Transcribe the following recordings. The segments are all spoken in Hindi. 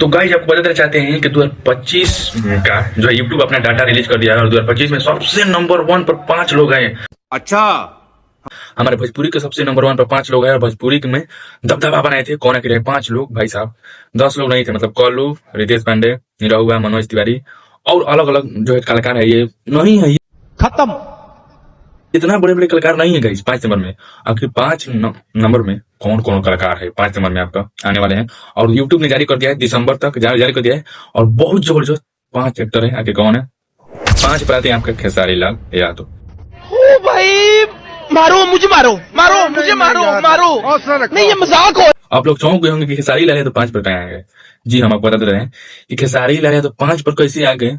तो गाइस आपको बताना चाहते हैं कि 2025 का जो है यूट्यूब अपना डाटा रिलीज कर दिया है और 2025 में सबसे नंबर 1 पर 5 लोग हैं। अच्छा, हमारे भोजपुरी के सबसे नंबर 1 पर 5 लोग हैं और भोजपुरी में दबदबा बनाए थे। कौन है कि 5 लोग भाई साहब, 10 लोग नहीं थे। मतलब कल्लू, रितेश पांडे, निरहुआ, मनोज तिवारी और अलग अलग जो है कलाकार है, ये नहीं है, ये खत्म। इतना बड़े बड़े कलाकार नहीं है गाइस 5 नंबर में। आखिर 5 नंबर में कौन कौन कलाकार है 5 नंबर में आपका आने वाले हैं। और यूट्यूब ने जारी कर दिया है, दिसंबर तक जारी कर दिया है। और बहुत जबरदस्त 5 एक्टर है। आखिर कौन है 5 पर आते हैं आपका खेसारी लाल यादव। ओ भाई, मारो मुझे, मारो मुझे, मारो नहीं, ये मजाक हो। आप लोग चौंक गए होंगे कि खेसारी लाल यादव 5 पर कहाँ आ गए। जी हम आपको बता दे रहे हैं कि खेसारी लाल यादव 5 पर कैसे आ गए।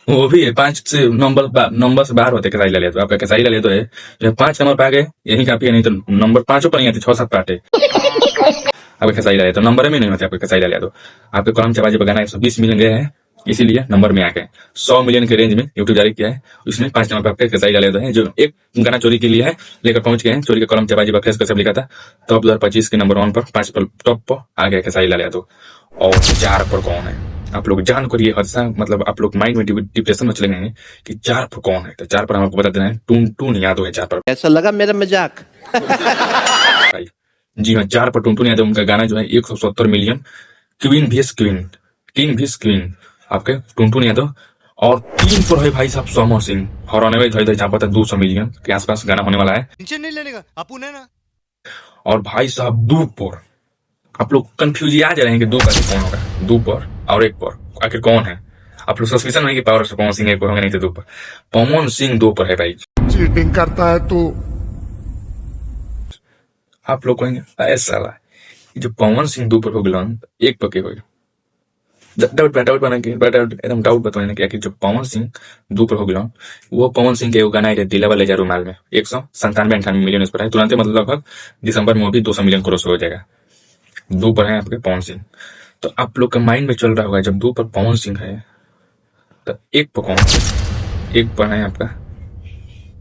वो भी है 5 से नंबर से बाहर होते खेसारी लाल यादव। आपका खेसारी लाल यादव है जो 5 नंबर पे आ गए, यही काफी है। नहीं तो नंबर 5 पर नहीं आते, 6-7 पे आते आपके खेसारी लाल यादव। नंबर में नहीं होते आपके खेसारी लाल यादव। आपके कलम चबाजी पर गाना 120 मिलियन गए हैं, इसीलिए नंबर में आ गए। 100 मिलियन के रेंज में यूट्यूब जारी किया है, उसमें 5 नंबर पर आपके खेसारी लाल यादव है, जो एक गाना चोरी के लिए है लेकर पहुंच गए हैं। चोरी के कलम चबाजी पर फेस कर सब लिखा था। तो 2025 के नंबर 1 पर 5 पर टॉप पर आ गया खेसारी लाल यादव। और 4 पर कौन है आप लोग जान कर ये हादसा, मतलब आप लोग माइंड में डिप्रेशन में चले गए हैं कि 4 पर कौन है। तो 4 पर हम आपको बता देना है, टून यादव है 4 पर। ऐसा लगा मेरा मजाक। जी हाँ, 4 पर टुनटुन यादव। उनका गाना जो है 170 मिलियन। क्वीन भीस क्वीन, किंग भीस क्वीन आपके टुनटुन यादव। और 3 पर है भाई साहब समर सिंह, हराने में धोई धोई जहाँ पता 200 मिलियन के आसपास गाना होने वाला है। टेंशन नहीं लेने का अपुन है ना। और भाई साहब 2 पर आप लोग कंफ्यूज आ जा रहे हैं कि 2 का कौन होगा। 2 पर और 1 पर आखिर कौन है। आप लोग सस्पेंशन है कि पावर से पवन सिंह 1 पर होंगे, नहीं तो 2 पर। पवन सिंह 2 पर है भाई। चीटिंग करता है तू। आप लोग कहेंगे ऐसा ला जो पवन सिंह 2 पर हो गलन 1 पर के हो। डाउट बना के एकदम डाउट बताने कि जो पवन सिंह 2 पर हो गलन, वो पवन सिंह के एगो गाना है दिलवा ले जा रुमाल में 197-98 मिलियन उस पर है तुरंत। मतलब लगभग दिसंबर में वो भी 200 मिलियन क्रॉस हो जाएगा। 2 पर है आपके पवन सिंह। तो आप लोग के माइंड में चल रहा होगा जब 2 पर पवन सिंह है तो 1 पर कौन है। 1 पर है आपका,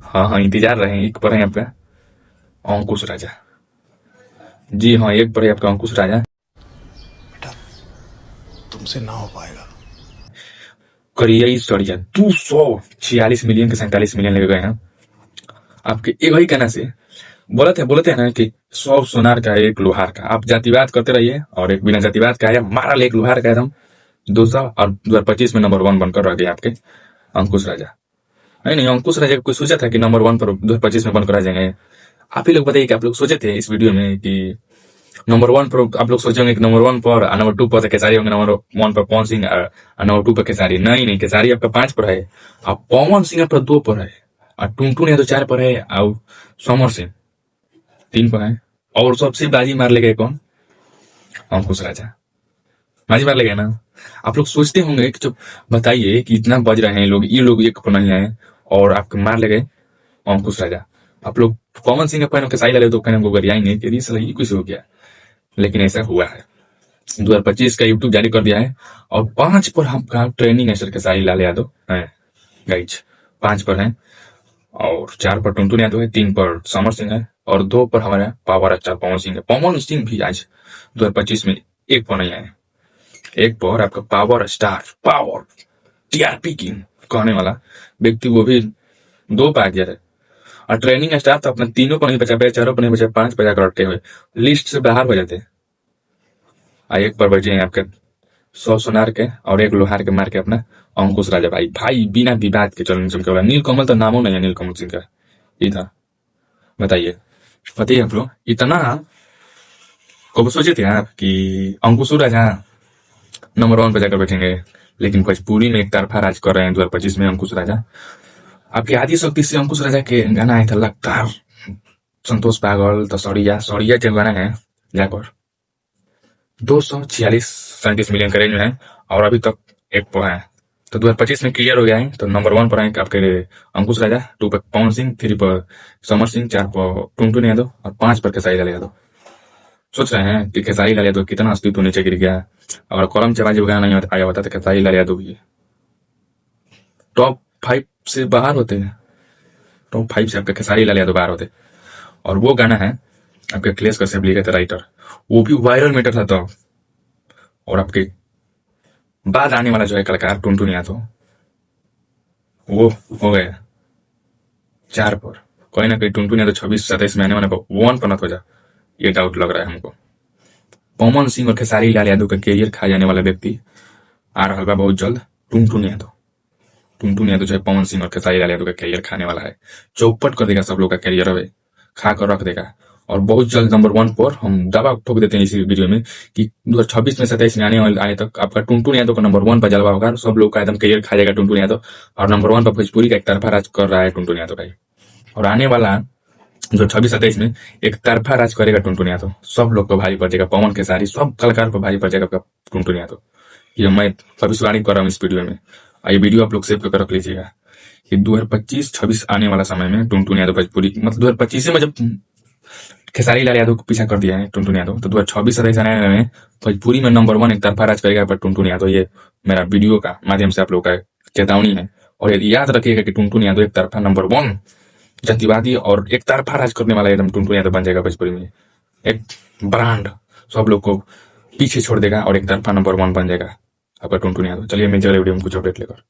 हाँ इंतजार रहे, 1 पर है आपका अंकुश राजा। जी हाँ, 1 पर है आपका अंकुश राजा। तुमसे ना हो पाएगा। करिए सड़िया 246 मिलियन के 47 मिलियन लगे गए हैं आपके एक ही कहना से। बोलते हैं ना कि 100 सोनार का 1 लोहार का। आप जातिवाद करते रहिए और एक बिना जातिवाद का है मारा ले 1 लोहार का एकदम 200। और 2025 में नंबर 1 बनकर रह गए आपके अंकुश राजा। नहीं, अंकुश राजा कोई सोचा था कि नंबर 1 पर 2025 में बनकर आ जाएंगे। आप ही लोग बताइए कि आप लोग सोचे थे इस वीडियो में कि नंबर 1 पर आप लोग सोचेंगे कि नंबर 1 पर, नंबर 2 पर खेसारी होंगे, नंबर 1 पर पवन सिंह और नंबर 2 पर खेसारी। नहीं, खेसारी आपका 5 पर है और पवन सिंह आपका 2 पर है और टुनटुन यादव 4 पर है और समर सिंह 3 पर है। और सबसे बाजी मार ले गए कौन, अंकुश राजा बाजी मार ले गए ना। आप लोग सोचते होंगे कि जब बताइए कि इतना बज रहे हैं लोग, ये लोग 1 पर नहीं आए और आपके मार ले गए अंकुश राजा। आप लोग पवन सिंह का खेसारी लाल तो कहने को गरियाएंगे कि ये कुछ हो गया, लेकिन ऐसा हुआ है। 2025 का यूट्यूब जारी कर दिया है और 5 पर हमका ट्रेनिंग है सर खेसारी लाल यादव है गाइज। 5 पर है और 4 पर टुनटुन यादव है, 3 पर समर सिंह है और 2 पर हमारा पावर अच्छा पवन सिंह है। पवन सिंह भी आज 2025 में 1 पर नहीं आए। 1 पर आपका पावर स्टार, पावर टीआरपी की कहने वाला व्यक्ति, वो भी 2 पर आ गया है। और ट्रेनिंग स्टार तो अपना 3 पर नहीं बचा, 4 पर नहीं बचा, 5 पर जाकर अटके हुए लिस्ट से बाहर हो जाते। 1 पर बचे हैं आपके 100 सोनार के और 1 लोहार के मार के अपना अंकुश राजा। भाई बिना विवाद के चलन चमके वाला। नीलकमल तो नामों नहीं है नीलकमल सिंह का, ये था। बताइए आप लोग इतना कब सोचे थे आप कि अंकुश राजा नंबर 1 पर जाकर बैठेंगे। लेकिन भोजपुरी में एक तरफा राज कर रहे हैं 2025 में अंकुश राजा। आपकी आदि शक्ति से अंकुश राजा के गाना आया था लगातार, संतोष पागल तो सड़िया जो गाना है जाकर 246-37 मिलियन का रेंज में है और अभी तक 1 पर है। तो 2025 में क्लियर हो गया है। तो नंबर 1 पर है आपके अंकुश राजा, 2 पर पवन सिंह, 3 पर समर सिंह, 4 पर टुनटुन यादव और 5 पर खेसारी लाल यादव। सोच रहे हैं कि खेसारी लाल यादव कितना अस्तित्व नीचे गिर गया। अगर कलम चबाजी गाना नहीं आया होता तो खेसारी लाल यादव भी टॉप 5 से बाहर होते हैं। टॉप 5 से आपके खेसारी लाल यादव बाहर होते। और वो गाना है आपके अखिलेश कश्यप लिखे थे राइटर, वो भी वायरल मीटर था तब। और आपके बाद आने वाला जो है कलाकार टुनटुन यादव, वो हो गया 4 पर। कोई ना कोई टुनटुन यादव 26-27 में आने वाला 1 पर मत हो जा, ये डाउट लग रहा है हमको। पवन सिंह और खेसारी लाल यादव का कैरियर खा जाने वाला व्यक्ति आ रहा होगा बहुत जल्द, टुनटुन यादव। टुनटुन यादव जो है पवन सिंह और खेसारी लाल यादव का कैरियर खाने वाला है, चौपट कर देगा सब लोग का कैरियर, अब खा कर रख देगा। और बहुत जल्द नंबर 1 पर हम दावा ठोक देते हैं इसी वीडियो में कि 2026 में 27 में आने तक आपका टुनटुन यादव का नंबर 1 पर जलवा होगा, सब लोग का एकदम कैरियर खा जाएगा टुनटुन यादव। और नंबर 1 पर भोजपुरी का एक तरफा राज कर रहा है टुनटुन यादव भाई। और आने वाला जो 26-27 में एक तरफा राज करेगा टुनटुन यादव, सब लोग को भारी पड़ जाएगा, पवन खेसारी सब कलाकार को भारी पड़ जाएगा आपका टुनटुन यादव। ये मैं भविष्यवाणी कर रहा हूँ इस वीडियो में, और ये वीडियो आप लोग सेव करके रख लीजिएगा कि 2025-26 आने वाला समय में टुनटुन यादव भोजपुरी, मतलब 2025 में जब खेसारी लाल यादव को पीछा कर दिया है टुनटुन यादव, तो 2026-27 आने में भोजपुरी में नंबर 1 एक तरफा राज करेगा पर टुनटुन यादव। ये मेरा वीडियो का माध्यम से आप लोग का चेतावनी है। और याद रखिएगा कि टुनटुन यादव एक तरफा नंबर 1 जातिवादी और एक तरफा राज करने वाला एकदम टुनटुन यादव बन जाएगा भोजपुरी में, एक ब्रांड, सब लोग को पीछे छोड़ देगा और एक तरफा नंबर 1 बन जाएगा आपका टुनटुन यादव। चलिए मैं अगले वीडियो में कुछ अपडेट लेकर